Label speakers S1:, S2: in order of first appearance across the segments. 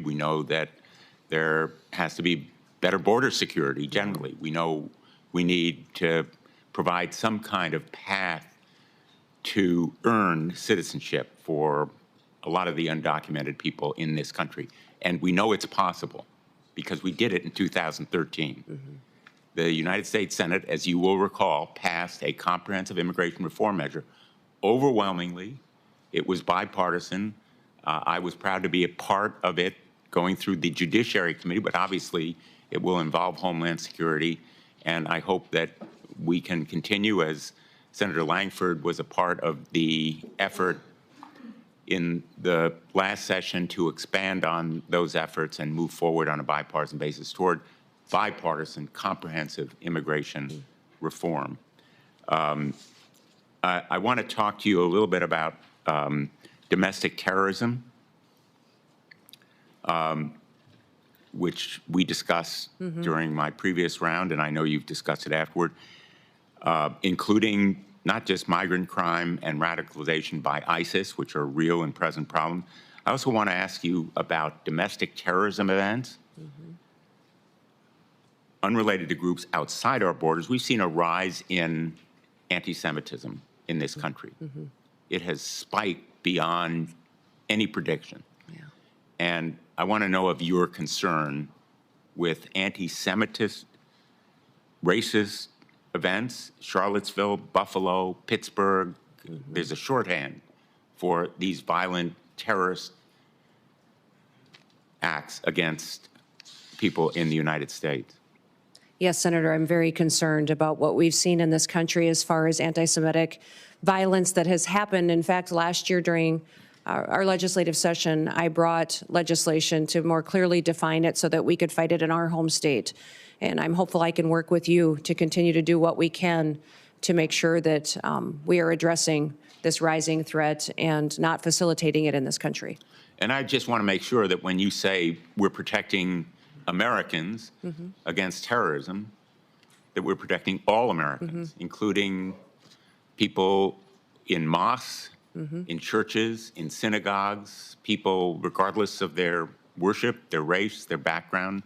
S1: We know that there has to be better border security generally. We know we need to provide some kind of path to earn citizenship for a lot of the undocumented people in this country. And we know it's possible because we did it in 2013. The United States Senate, as you will recall, passed a comprehensive immigration reform measure. Overwhelmingly, it was bipartisan. I was proud to be a part of it going through the Judiciary Committee, but obviously it will involve Homeland Security. And I hope that we can continue, as Senator Langford was a part of the effort in the last session, to expand on those efforts and move forward on a bipartisan basis toward bipartisan, comprehensive immigration reform. I want to talk to you a little bit about domestic terrorism, which we discussed during my previous round, and I know you've discussed it afterward, including not just migrant crime and radicalization by ISIS, which are real and present problems. I also want to ask you about domestic terrorism events unrelated to groups outside our borders. We've seen a rise in anti-Semitism in this country. It has spiked beyond any prediction. And I want to know of your concern with anti-Semitist, racist events, Charlottesville, Buffalo, Pittsburgh. There's a shorthand for these violent terrorist acts against people in the United States.
S2: Yes, Senator, I'm very concerned about what we've seen in this country as far as anti-Semitic violence that has happened. In fact, last year during our legislative session, I brought legislation to more clearly define it so that we could fight it in our home state. And I'm hopeful I can work with you to continue to do what we can to make sure that we are addressing this rising threat and not facilitating it in this country.
S1: And I just want to make sure that when you say we're protecting Americans against terrorism, that we're protecting all Americans, including people in mosques, in churches, in synagogues, people regardless of their worship, their race, their background.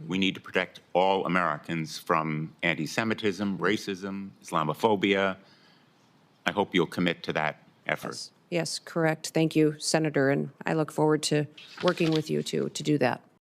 S1: We need to protect all Americans from anti-Semitism, racism, Islamophobia. I hope you'll commit to that effort.
S2: Yes, correct. Thank you, Senator, and I look forward to working with you to do that.